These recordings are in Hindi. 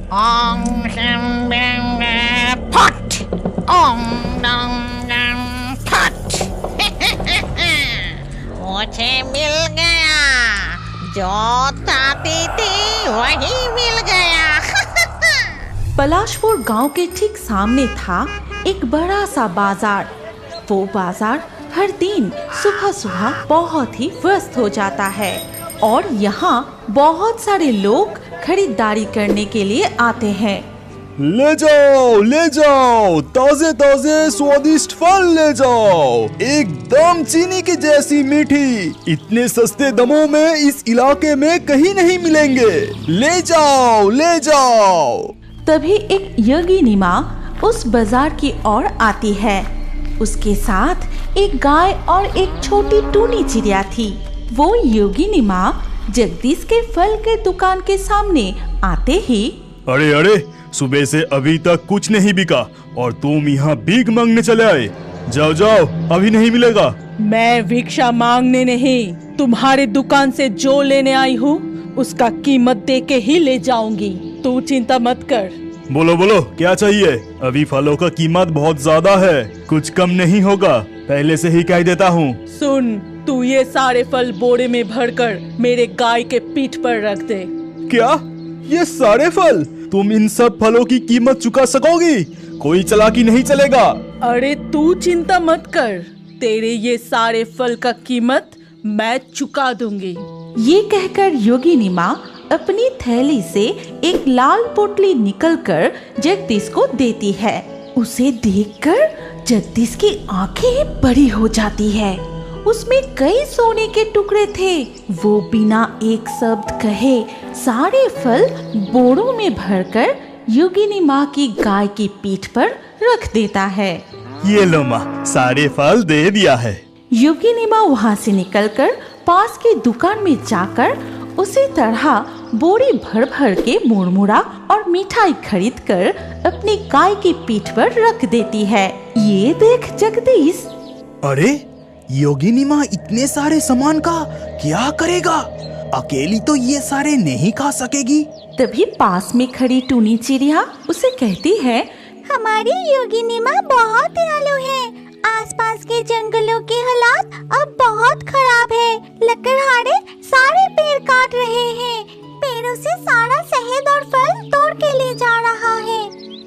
ओम शं ब्रं फट, ओम डं डं फट। मुझे मिल गया, जो चाहती थी वही मिल गया। पलाशपुर गांव के ठीक सामने था एक बड़ा सा बाजार। वो बाजार हर दिन सुबह सुबह बहुत ही व्यस्त हो जाता है और यहाँ बहुत सारे लोग खरीदारी करने के लिए आते हैं। ले जाओ, ताजे ताजे स्वादिष्ट फल ले जाओ, एकदम चीनी की जैसी मीठी। इतने सस्ते दामों में इस इलाके में कहीं नहीं मिलेंगे। ले जाओ। तभी एक योगिनी माँ उस बाजार की ओर आती है। उसके साथ एक गाय और एक छोटी टूनी चिड़िया थी। वो योगिनी माँ जगदीश के फल के दुकान के सामने आते ही, अरे सुबह से अभी तक कुछ नहीं बिका और तुम यहाँ भीख मांगने चले आए। जाओ, अभी नहीं मिलेगा। मैं भिक्षा मांगने नहीं, तुम्हारे दुकान से जो लेने आई हूँ उसका कीमत दे के ही ले जाऊंगी। तू चिंता मत कर। बोलो क्या चाहिए? अभी फलों का कीमत बहुत ज्यादा है, कुछ कम नहीं होगा, पहले से ही कह देता हूँ। सुन, तू ये सारे फल बोरे में भरकर मेरे गाय के पीठ पर रख दे। क्या? ये सारे फल? तुम इन सब फलों की कीमत चुका सकोगी? कोई चालाकी नहीं चलेगा। अरे तू चिंता मत कर, तेरे ये सारे फल का कीमत मैं चुका दूंगी। ये कहकर योगिनी माँ अपनी थैली से एक लाल पोटली निकलकर जगदीश को देती है। उसे देखकर जगदीश की आंखें बड़ी हो जाती है। उसमें कई सोने के टुकड़े थे। वो बिना एक शब्द कहे सारे फल बोरों में भरकर योगिनी माँ की गाय की पीठ पर रख देता है। ये लो माँ, सारे फल दे दिया है। योगिनी माँ वहाँ से निकलकर पास की दुकान में जाकर उसी तरह बोरी भर भर के मुरमुरा और मिठाई खरीद कर अपनी गाय की पीठ पर रख देती है। ये देख जगदीश, अरे योगिनी माँ इतने सारे सामान का क्या करेगा? अकेली तो ये सारे नहीं खा सकेगी। तभी पास में खड़ी टूनी चिड़िया उसे कहती है, हमारी योगिनी माँ बहुत दयालु है। आसपास के जंगलों के हालात अब बहुत खराब है। लकड़हारे सारे पेड़ काट रहे हैं। पेड़ों से सारा शहद और फल तोड़ के ले जा रहा है।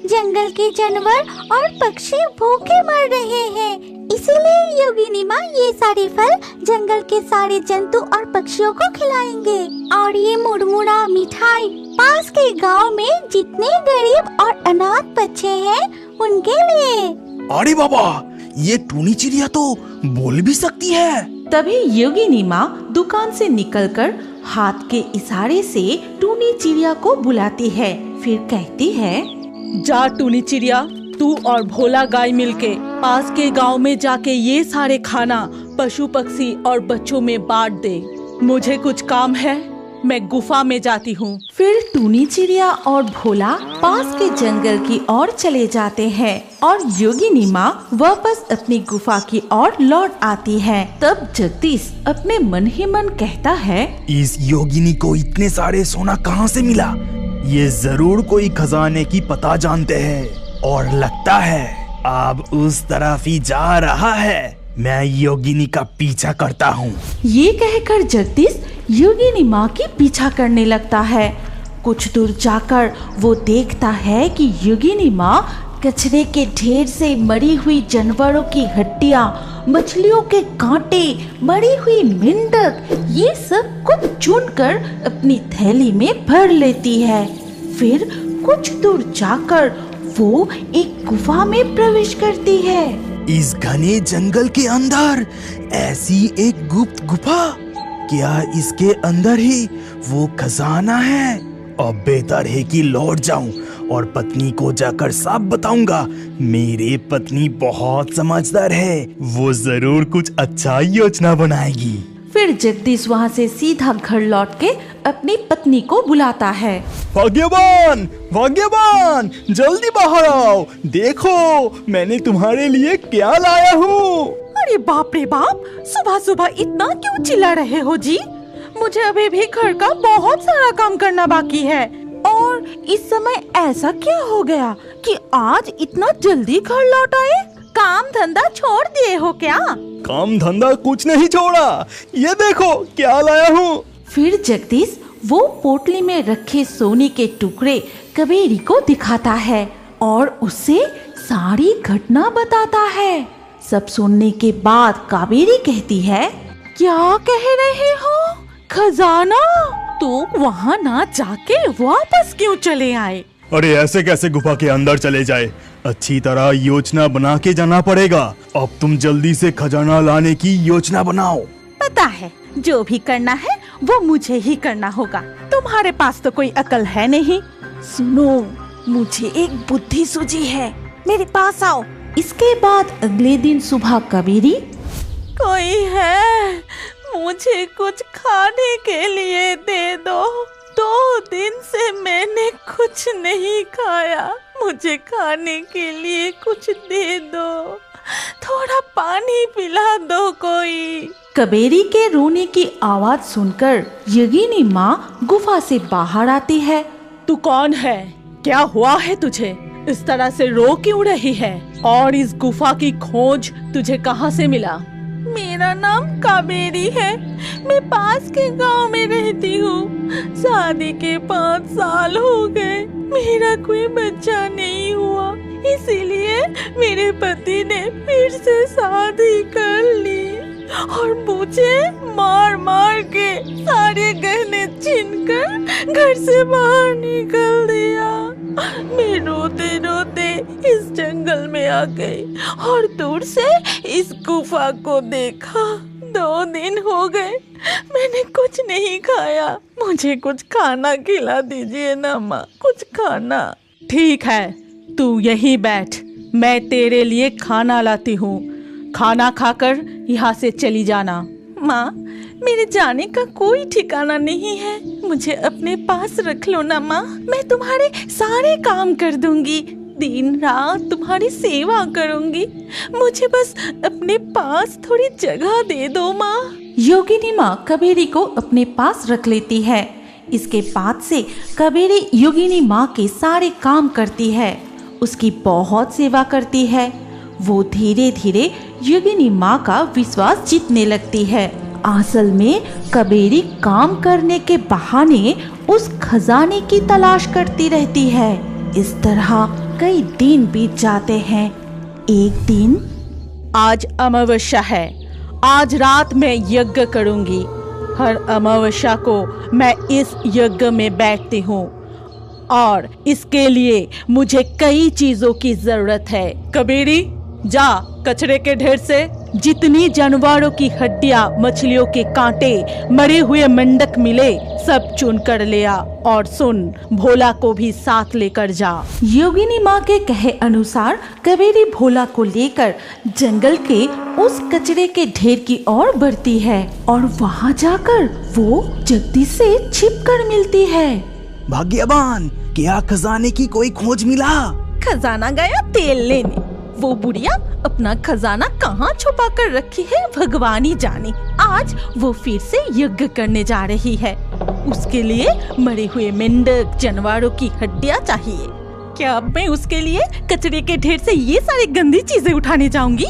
जंगल के जानवर और पक्षी भूखे मर रहे हैं। इसीलिए योगिनी माँ ये सारे फल जंगल के सारे जंतु और पक्षियों को खिलाएंगे और ये मुरमुरा मिठाई पास के गांव में जितने गरीब और अनाथ बच्चे हैं उनके लिए। अरे बाबा, ये टूनी चिड़िया तो बोल भी सकती है। तभी योगिनी माँ दुकान से निकलकर हाथ के इशारे से टूनी चिड़िया को बुलाती है। फिर कहती है, जा टूनी चिड़िया, तू और भोला गाय मिलके पास के गांव में जाके ये सारे खाना पशु पक्षी और बच्चों में बांट दे। मुझे कुछ काम है, मैं गुफा में जाती हूँ। फिर टूनी चिड़िया और भोला पास के जंगल की ओर चले जाते हैं और योगिनी माँ वापस अपनी गुफा की ओर लौट आती है। तब जगदीश अपने मन ही मन कहता है, इस योगिनी को इतने सारे सोना कहाँ से मिला? ये जरूर कोई खजाने की पता जानते हैं और लगता है अब उस तरफ ही जा रहा है। मैं योगिनी का पीछा करता हूँ। ये कहकर जगदीश योगिनी माँ की पीछा करने लगता है। कुछ दूर जाकर वो देखता है कि योगिनी माँ कचरे के ढेर से मरी हुई जानवरों की हड्डियाँ, मछलियों के कांटे, मरी हुई मेंढक, ये सब कुछ चुनकर अपनी थैली में भर लेती है। फिर कुछ दूर जाकर वो एक गुफा में प्रवेश करती है। इस घने जंगल के अंदर ऐसी एक गुप्त गुफा, क्या इसके अंदर ही वो खजाना है? अब बेहतर है कि लौट जाऊं और पत्नी को जाकर सब बताऊंगा। मेरी पत्नी बहुत समझदार है, वो जरूर कुछ अच्छा योजना बनाएगी। फिर जगदीश वहाँ से सीधा घर लौट के अपनी पत्नी को बुलाता है। भाग्यवान, भाग्यवान, जल्दी बाहर आओ, देखो मैंने तुम्हारे लिए क्या लाया हूँ। अरे बाप रे बाप, सुबह सुबह इतना क्यों चिल्ला रहे हो जी? मुझे अभी भी घर का बहुत सारा काम करना बाकी है। और इस समय ऐसा क्या हो गया कि आज इतना जल्दी घर लौट आए? काम धंधा छोड़ दिए हो क्या? काम धंधा कुछ नहीं छोड़ा, ये देखो क्या लाया हूँ। फिर जगदीश वो पोटली में रखे सोने के टुकड़े कावेरी को दिखाता है और उससे सारी घटना बताता है। सब सुनने के बाद कावेरी कहती है, क्या कह रहे हो? खजाना? तो वहाँ ना जाके वापस क्यों चले आए? अरे ऐसे कैसे गुफा के अंदर चले जाए? अच्छी तरह योजना बना के जाना पड़ेगा। अब तुम जल्दी से खजाना लाने की योजना बनाओ। पता है, जो भी करना है वो मुझे ही करना होगा। तुम्हारे पास तो कोई अकल है नहीं। सुनो, मुझे एक बुद्धि सूझी है, मेरे पास आओ। इसके बाद अगले दिन सुबह कावेरी, कोई है? मुझे कुछ खाने के लिए दे दो। 2 दिन से मैंने कुछ नहीं खाया, मुझे खाने के लिए कुछ दे दो। थोड़ा पानी पिला दो कोई। कावेरी के रोने की आवाज सुनकर योगिनी माँ गुफा से बाहर आती है। तू कौन है? क्या हुआ है तुझे? इस तरह से रो क्यों रही है? और इस गुफा की खोज तुझे कहाँ से मिला? मेरा नाम कावेरी है, मैं पास के गांव में रहती हूँ। शादी के 5 साल हो गए, मेरा कोई बच्चा नहीं हुआ, इसीलिए मेरे पति ने फिर से शादी कर ली और मुझे मार मार के सारे गहने छीनकर घर से बाहर निकल दिया। मैं रोते रोते इस जंगल में आ गई और दूर से इस गुफा को देखा। 2 दिन हो गए, मैंने कुछ नहीं खाया, मुझे कुछ खाना खिला दीजिए ना माँ, कुछ खाना। ठीक है, तू यहीं बैठ, मैं तेरे लिए खाना लाती हूँ। खाना खाकर यहाँ से चली जाना। माँ, मेरे जाने का कोई ठिकाना नहीं है, मुझे अपने पास रख लो ना माँ, मैं तुम्हारे सारे काम कर दूंगी, दिन रात तुम्हारी सेवा करूंगी, मुझे बस अपने पास थोड़ी जगह दे दो माँ। योगिनी माँ कावेरी को अपने पास रख लेती है। इसके बाद से कावेरी योगिनी माँ के सारे काम करती है, उसकी बहुत सेवा करती है। वो धीरे धीरे योगिनी माँ का विश्वास जीतने लगती है। असल में कावेरी काम करने के बहाने उस खजाने की तलाश करती रहती है। इस तरह कई दिन बीत जाते हैं। एक दिन, आज अमावस्या है, आज रात मैं यज्ञ करूंगी। हर अमावस्या को मैं इस यज्ञ में बैठती हूँ और इसके लिए मुझे कई चीजों की जरूरत है। कावेरी, जा कचरे के ढेर से जितनी जानवरों की हड्डियां, मछलियों के कांटे, मरे हुए मेंढक मिले, सब चुन कर ले आ। और सुन, भोला को भी साथ लेकर जा। योगिनी माँ के कहे अनुसार कावेरी भोला को लेकर जंगल के उस कचरे के ढेर की ओर बढ़ती है और वहाँ जाकर वो जगदीश से छिप कर मिलती है। भाग्यवान, क्या खजाने की कोई खोज मिला? खजाना गया तेल लेने, वो बुढ़िया अपना खजाना कहाँ छुपा कर रखी है भगवान ही जाने। आज वो फिर से यज्ञ करने जा रही है, उसके लिए मरे हुए मेंढक, जानवरों की हड्डियाँ चाहिए। क्या मैं उसके लिए कचरे के ढेर से ये सारी गंदी चीजें उठाने जाऊंगी?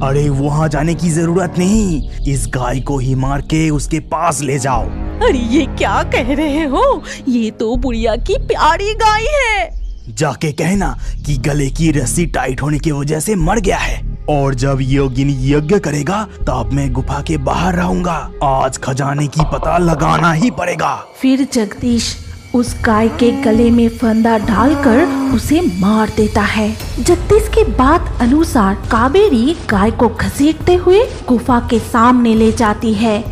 अरे वहाँ जाने की जरूरत नहीं, इस गाय को ही मार के उसके पास ले जाओ। अरे ये क्या कह रहे हो, ये तो बुढ़िया की प्यारी गाय है। जाके कहना कि गले की रस्सी टाइट होने की वजह से मर गया है, और जब योगिनी यज्ञ करेगा तब मैं गुफा के बाहर रहूंगा। आज खजाने की पता लगाना ही पड़ेगा। फिर जगदीश उस गाय के गले में फंदा डालकर उसे मार देता है। जगदीश की बात अनुसार कावेरी गाय को घसीटते हुए गुफा के सामने ले जाती है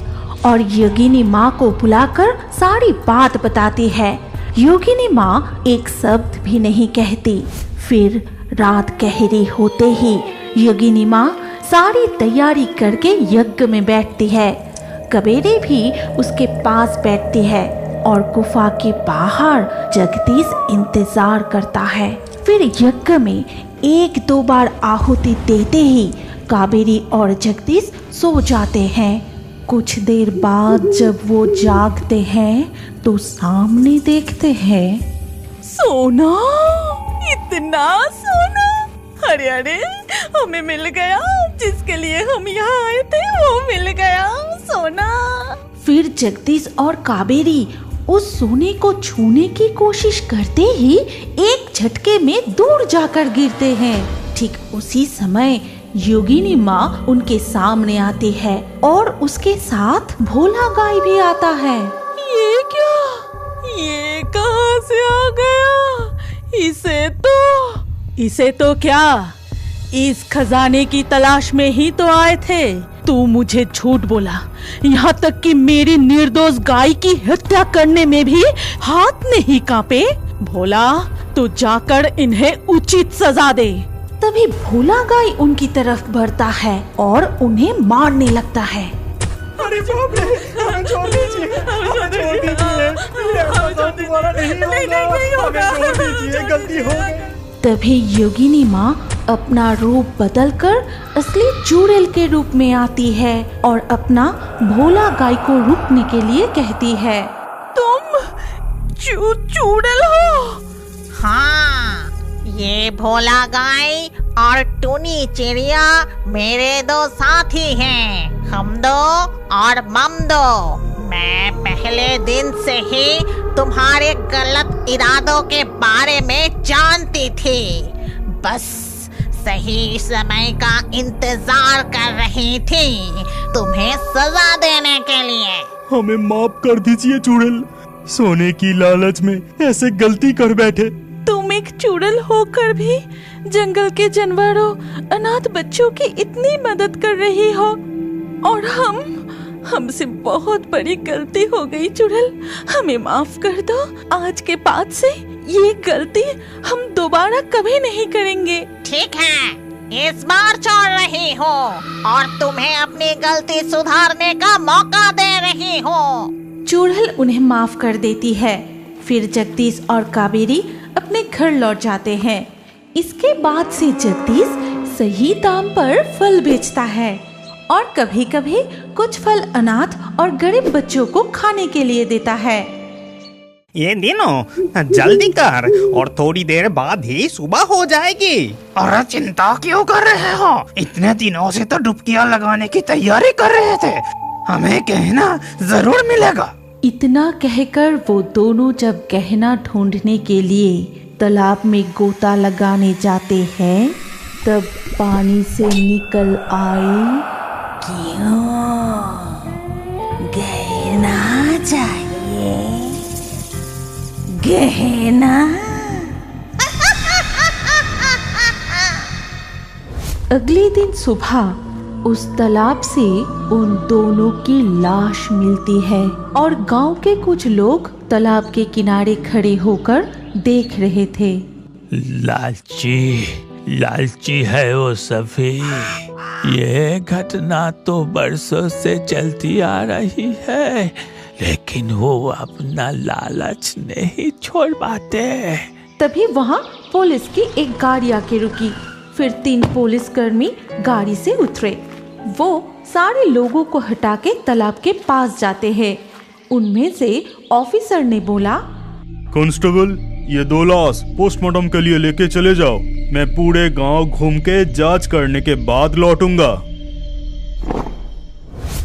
और योगिनी माँ को बुलाकर सारी बात बताती है। योगिनी माँ एक शब्द भी नहीं कहती। फिर रात गहरी होते ही योगिनी माँ सारी तैयारी करके यज्ञ में बैठती है। कावेरी भी उसके पास बैठती है और गुफा के बाहर जगदीश इंतजार करता है। फिर यज्ञ में 1-2 बार आहुति देते ही कावेरी और जगदीश सो जाते हैं। कुछ देर बाद जब वो जागते हैं तो सामने देखते हैं सोना, इतना सोना! अरे अरे, हमें मिल गया, जिसके लिए हम यहाँ आए थे वो मिल गया, सोना। फिर जगदीश और कावेरी उस सोने को छूने की कोशिश करते ही एक झटके में दूर जाकर गिरते हैं। ठीक उसी समय योगिनी माँ उनके सामने आती है और उसके साथ भोला गाय भी आता है। ये क्या? ये कहाँ से आ गया? इसे तो क्या, इस खजाने की तलाश में ही तो आए थे। तू मुझे झूठ बोला, यहाँ तक कि मेरी निर्दोष गाय की हत्या करने में भी हाथ नहीं कांपे। भोला, तू जाकर इन्हें उचित सजा दे। तभी भोला गाय उनकी तरफ बढ़ता है और उन्हें मारने लगता है। अरे बाप रे, हमें छोड़ दीजिए, ऐसा दोबारा नहीं होगा, हमें छोड़ दीजिए, गलती हो गई। तभी योगिनी माँ अपना रूप बदलकर असली चुड़ैल के रूप में आती है और अपना भोला गाय को रुकने के लिए कहती है। तुम चुड़ैल हो? हाँ, ये भोला गाय और टूनी चिड़िया मेरे दो साथी हैं, हम दो और मम दो। मैं पहले दिन से ही तुम्हारे गलत इरादों के बारे में जानती थी, बस सही समय का इंतजार कर रही थी तुम्हें सजा देने के लिए। हमें माफ कर दीजिए चुड़ैल, सोने की लालच में ऐसे गलती कर बैठे। तुम एक चुड़ैल होकर भी जंगल के जानवरों, अनाथ बच्चों की इतनी मदद कर रही हो, और हमसे बहुत बड़ी गलती हो गई चुड़ैल, हमें माफ कर दो। आज के बाद से ये गलती हम दोबारा कभी नहीं करेंगे। ठीक है, इस बार छोड़ रही हो और तुम्हें अपनी गलती सुधारने का मौका दे रही हो। चुड़ैल उन्हें माफ कर देती है। फिर जगदीश और कावेरी अपने घर लौट जाते हैं। इसके बाद से जगदीश सही दाम पर फल बेचता है और कभी कभी कुछ फल अनाथ और गरीब बच्चों को खाने के लिए देता है। ये दिनों जल्दी कर और थोड़ी देर बाद ही सुबह हो जाएगी। अरे चिंता क्यों कर रहे हो? इतने दिनों से तो डुबकियां लगाने की तैयारी कर रहे थे, हमें गहना जरूर मिलेगा। इतना कहकर वो दोनों जब गहना ढूंढने के लिए तालाब में गोता लगाने जाते हैं, तब पानी से निकल आई। क्यों गहना चाहिए? गहना? अगले दिन सुबह उस तालाब से उन दोनों की लाश मिलती है और गांव के कुछ लोग तालाब के किनारे खड़े होकर देख रहे थे। लालची है वो सभी। ये घटना तो बरसों से चलती आ रही है, लेकिन वो अपना लालच नहीं छोड़ पाते। तभी वहाँ पुलिस की एक गाड़ी आके रुकी। फिर 3 पुलिसकर्मी गाड़ी से उतरे। वो सारे लोगों को हटा के तालाब के पास जाते हैं। उनमें से ऑफिसर ने बोला, कांस्टेबल, ये 2 लाश पोस्टमार्टम के लिए लेके चले जाओ। मैं पूरे गांव घूम के जांच करने के बाद लौटूंगा।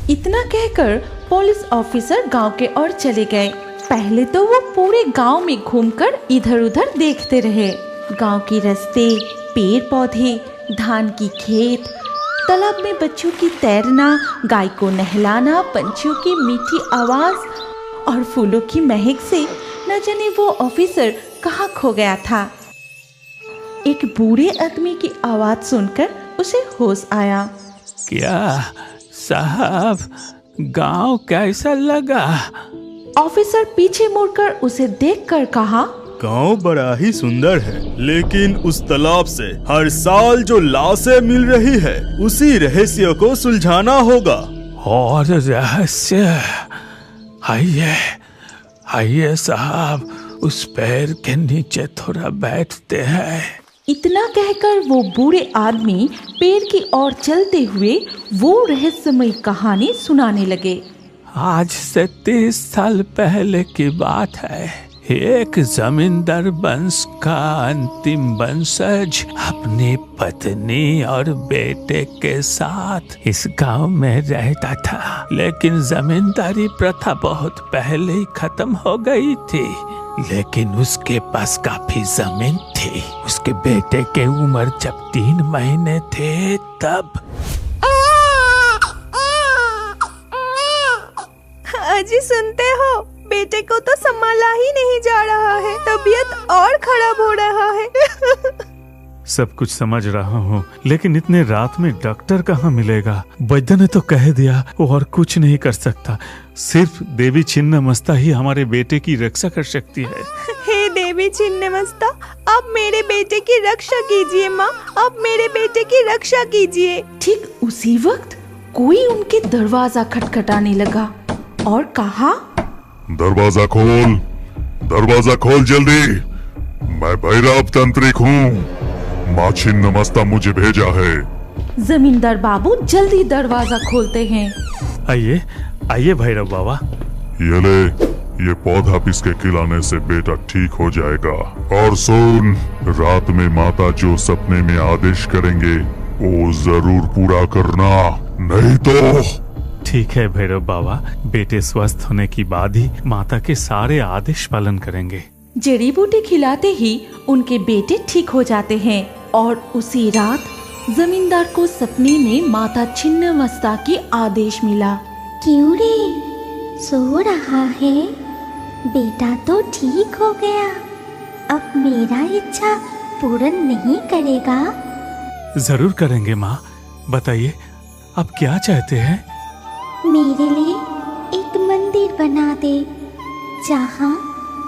इतना कहकर पुलिस ऑफिसर गांव के ओर चले गए। पहले तो वो पूरे गांव में घूमकर इधर उधर देखते रहे। गांव के रास्ते, पेड़ पौधे, धान की खेत, तालाब में बच्चों की तैरना, गाय को नहलाना, पंछियों की मीठी आवाज और फूलों की महक से न जाने वो ऑफिसर कहाँ खो गया था। एक बूढ़े आदमी की आवाज सुनकर उसे होश आया। क्या साहब, गांव कैसा लगा? ऑफिसर पीछे मुड़कर उसे देखकर कहा, गांव बड़ा ही सुंदर है, लेकिन उस तालाब से हर साल जो लाशें मिल रही है, उसी रहस्य को सुलझाना होगा। और रहस्य? आइए साहब, उस पेड़ के नीचे थोड़ा बैठते हैं। इतना कहकर वो बूढ़े आदमी पेड़ की ओर चलते हुए वो रहस्यमय कहानी सुनाने लगे। आज से 30 साल पहले की बात है। एक जमींदार वंश का अंतिम वंशज अपनी पत्नी और बेटे के साथ इस गांव में रहता था, लेकिन जमींदारी प्रथा बहुत पहले ही खत्म हो गई थी। लेकिन उसके पास काफी जमीन थी। उसके बेटे के उम्र जब 3 महीने थे तब अजी सुनते हो, बेटे को तो संभाला ही नहीं जा रहा है, तबीयत और खराब हो रहा है। सब कुछ समझ रहा हूँ, लेकिन इतने रात में डॉक्टर कहाँ मिलेगा? वैद्य ने तो कह दिया वो और कुछ नहीं कर सकता। सिर्फ देवी छिन्नमस्ता ही हमारे बेटे की रक्षा कर सकती है। हे देवी छिन्नमस्ता, आप मेरे बेटे की रक्षा कीजिए माँ, आप मेरे बेटे की रक्षा कीजिए। ठीक उसी वक्त कोई उनके दरवाजा खटखटाने लगा और कहा, दरवाजा खोल जल्दी, मैं भैरव तांत्रिक हूँ, माँ छिन्नमस्ता मुझे भेजा है। जमींदार बाबू जल्दी दरवाजा खोलते हैं। आइए आइए भैरव बाबा। ये ले, ये पौधा पीस के खिलाने से बेटा ठीक हो जाएगा। और सुन, रात में माता जो सपने में आदेश करेंगे वो जरूर पूरा करना, नहीं तो। ठीक है भैरव बाबा, बेटे स्वस्थ होने की बाद ही माता के सारे आदेश पालन करेंगे। जड़ी बूटी खिलाते ही उनके बेटे ठीक हो जाते हैं और उसी रात जमींदार को सपने में माता छिन्नमस्ता की आदेश मिला। क्यों रे, सो रहा है? बेटा तो ठीक हो गया, अब मेरा इच्छा पूर्ण नहीं करेगा? जरूर करेंगे माँ, बताइए आप क्या चाहते हैं? मेरे लिए एक मंदिर बना दे, जहाँ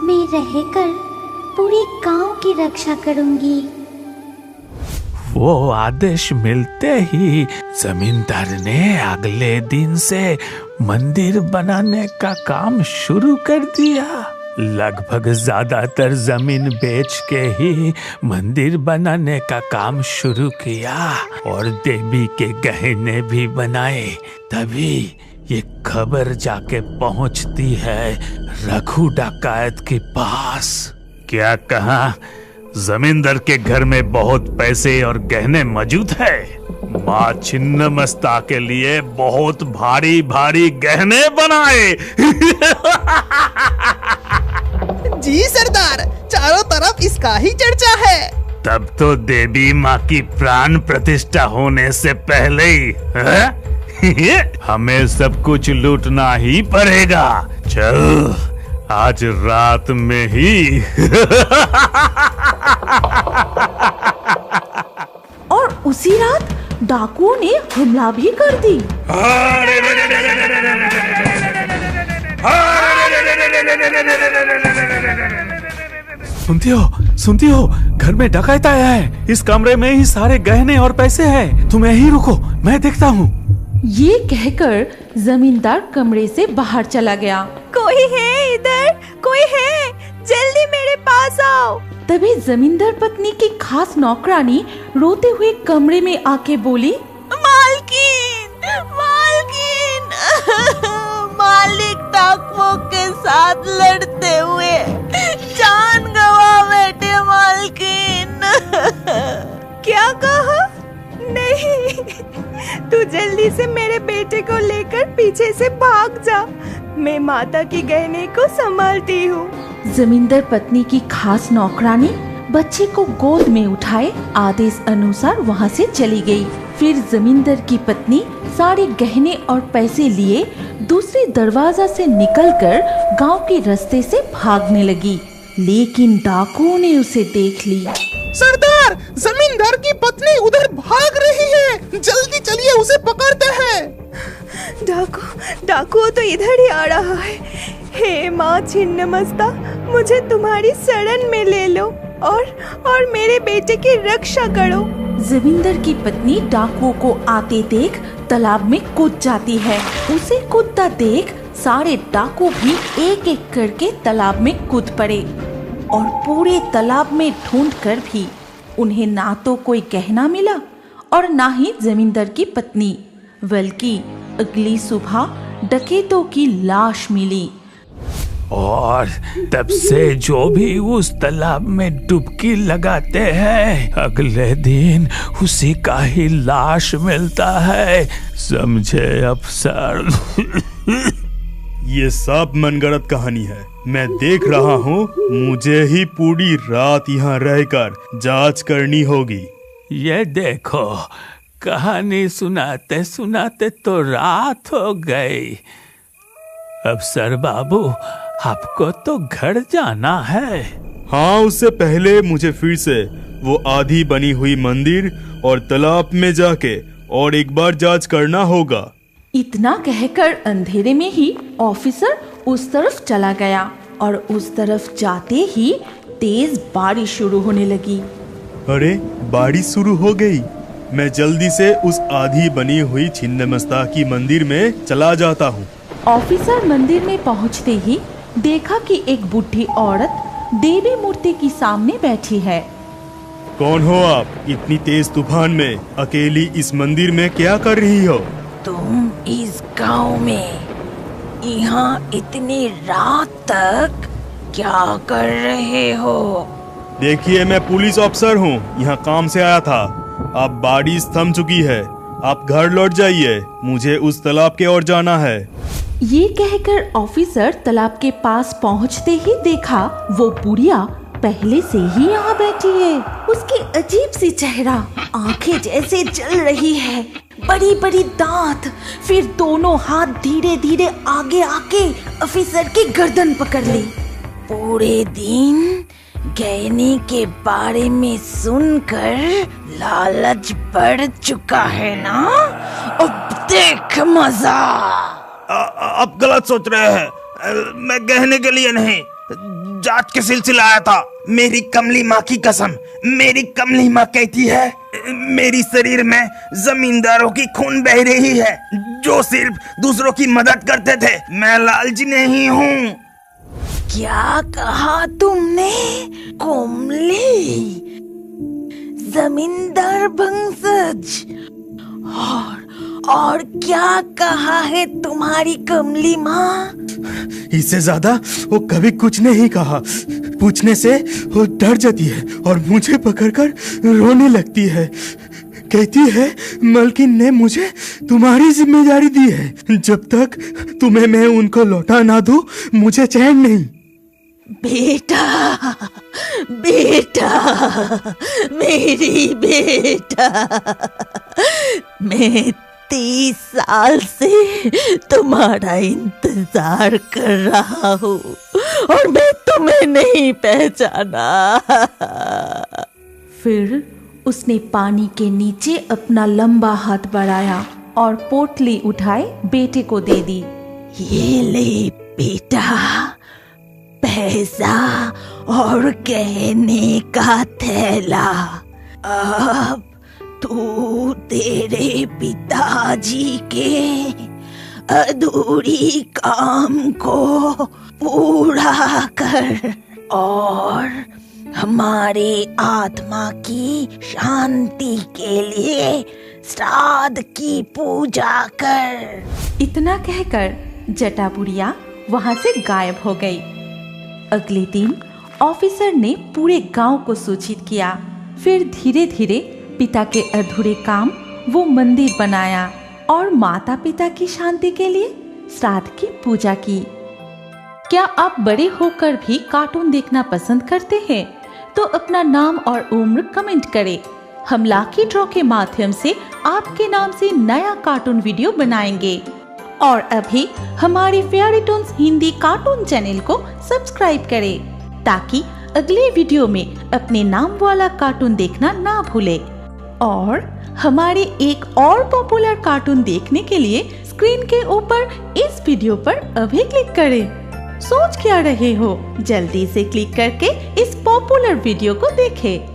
मैं रहकर पूरे गांव की रक्षा करूंगी। वो आदेश मिलते ही जमींदार ने अगले दिन से मंदिर बनाने का काम शुरू कर दिया। लगभग ज्यादातर जमीन बेच के ही मंदिर बनाने का काम शुरू किया और देवी के गहने भी बनाए। तभी ये खबर जाके पहुंचती है रघु डकैत के पास। क्या कहा? जमींदार के घर में बहुत पैसे और गहने मौजूद है। माँ छिन्नमस्ता के लिए बहुत भारी भारी गहने बनाए। जी सरदार, चारों तरफ इसका ही चर्चा है। तब तो देवी माँ की प्राण प्रतिष्ठा होने से पहले ही हमें सब कुछ लूटना ही पड़ेगा। चल आज रात में ही। और उसी रात डाकुओं ने हमला भी कर दी। सुनती हो, घर में डकैत आया है। इस कमरे में ही सारे गहने और पैसे हैं। तुम यहीं रुको, मैं देखता हूँ। ये कहकर जमींदार कमरे से बाहर चला गया। कोई है इधर? कोई है? जल्दी मेरे पास आओ। तभी जमींदार पत्नी की खास नौकरानी रोते हुए कमरे में आके बोली, मालकिन, मालिक डाकुओं के साथ लड़ते हुए जान गवा बैठे मालकिन। क्या कहा? नहीं, तू जल्दी से मेरे बेटे को लेकर पीछे से भाग जा, मैं माता के गहने को संभालती हूँ। जमींदार पत्नी की खास नौकरानी बच्चे को गोद में उठाए आदेश अनुसार वहाँ से चली गई। फिर जमींदार की पत्नी सारे गहने और पैसे लिए दूसरे दरवाजा से निकलकर गांव के रास्ते से भागने लगी, लेकिन डाकुओं ने उसे देख ली। सरदार, जमींदार की पत्नी उधर भाग रही है, जल्दी चलिए उसे पकड़ते हैं। डाकू तो इधर ही आ रहा है। हे माँ छिन्नमस्ता, मुझे तुम्हारी शरण में ले लो और मेरे बेटे की रक्षा करो। जमींदार की पत्नी डाकुओं को आते देख तालाब में कूद जाती है। उसे कूदता देख सारे डाकू भी एक एक करके तालाब में कूद पड़े और पूरे तालाब में ढूंढकर भी उन्हें ना तो कोई गहना मिला और ना ही जमींदार की पत्नी, बल्कि अगली सुबह डकैतों की लाश मिली। और तब से जो भी उस तालाब में डुबकी लगाते हैं अगले दिन उसी का ही लाश मिलता है। समझे अफसर? ये सब मनगढ़ंत कहानी है। मैं देख रहा हूँ मुझे ही पूरी रात यहाँ रहकर जांच करनी होगी। ये देखो, कहानी सुनाते सुनाते तो रात हो गई। अफसर बाबू, आपको तो घर जाना है। हाँ, उससे पहले मुझे फिर से वो आधी बनी हुई मंदिर और तालाब में जाके और एक बार जांच करना होगा। इतना कहकर अंधेरे में ही ऑफिसर उस तरफ चला गया और उस तरफ जाते ही तेज बारिश शुरू होने लगी। अरे, बारिश शुरू हो गई। मैं जल्दी से उस आधी बनी हुई छिन्नमस्ता की मंदिर में चला जाता हूँ। ऑफिसर मंदिर में पहुँचते ही देखा कि एक बूढ़ी औरत देवी मूर्ति की सामने बैठी है। कौन हो आप? इतनी तेज तूफान में अकेली इस मंदिर में क्या कर रही हो? तुम इस गांव में यहाँ इतनी रात तक क्या कर रहे हो? देखिए, मैं पुलिस अफसर हूँ, यहाँ काम से आया था। अब बारिश थम चुकी है, आप घर लौट जाइए, मुझे उस तालाब के ओर जाना है। ये कहकर ऑफिसर तालाब के पास पहुँचते ही देखा वो बुढ़िया पहले से ही यहाँ बैठी है। उसकी अजीब सी चेहरा, आंखें जैसे जल रही है, बड़ी बड़ी दांत, फिर दोनों हाथ धीरे धीरे आगे आके ऑफिसर की गर्दन पकड़ ली। पूरे दिन गहने के बारे में सुनकर लालच बढ़ चुका है ना? अब देख मजा। आप गलत सोच रहे हैं। मैं गहने के लिए नहीं, जांच के सिलसिला आया था। मेरी कमली माँ की कसम, मेरी कमली माँ कहती है मेरी शरीर में जमींदारों की खून बह रही है जो सिर्फ दूसरों की मदद करते थे। मैं लालची नहीं हूँ। क्या कहा तुमने? कोमली? जमींदार वंशज? और क्या कहा है तुम्हारी कमली माँ? इससे ज्यादा वो कभी कुछ नहीं कहा। पूछने से वो डर जाती है और मुझे पकड़कर रोने लगती है। कहती है मलकिन ने मुझे तुम्हारी जिम्मेदारी दी है, जब तक तुम्हें मैं उनको लौटा ना दूं मुझे चैन नहीं। बेटा, बेटा, मेरी बेटा, मैं 30 साल से तुम्हारा इंतजार कर रहा हूँ और मैं तुम्हें नहीं पहचाना। फिर उसने पानी के नीचे अपना लंबा हाथ बढ़ाया और पोटली उठाए बेटे को दे दी। ये ले बेटा, पैसा और गहने का थैला। अब तू तेरे पिताजी के अधूरी काम को पूरा कर और हमारे आत्मा की शांति के लिए श्राद्ध की पूजा कर। इतना कहकर जटा बुढ़िया वहां से गायब हो गई। अगले दिन ऑफिसर ने पूरे गांव को सूचित किया। फिर धीरे धीरे पिता के अधूरे काम वो मंदिर बनाया और माता पिता की शांति के लिए श्राद्ध की पूजा की। क्या आप बड़े होकर भी कार्टून देखना पसंद करते हैं? तो अपना नाम और उम्र कमेंट करें। हम लकी ड्रॉ के माध्यम से आपके नाम से नया कार्टून वीडियो बनाएंगे। और अभी हमारे fairy Toons Hindi cartoon channel को सब्सक्राइब करें ताकि अगले वीडियो में अपने नाम वाला कार्टून देखना ना भूले। और हमारे एक और पॉपुलर कार्टून देखने के लिए स्क्रीन के ऊपर इस वीडियो पर अभी क्लिक करें। सोच क्या रहे हो? जल्दी से क्लिक करके इस पॉपुलर वीडियो को देखें।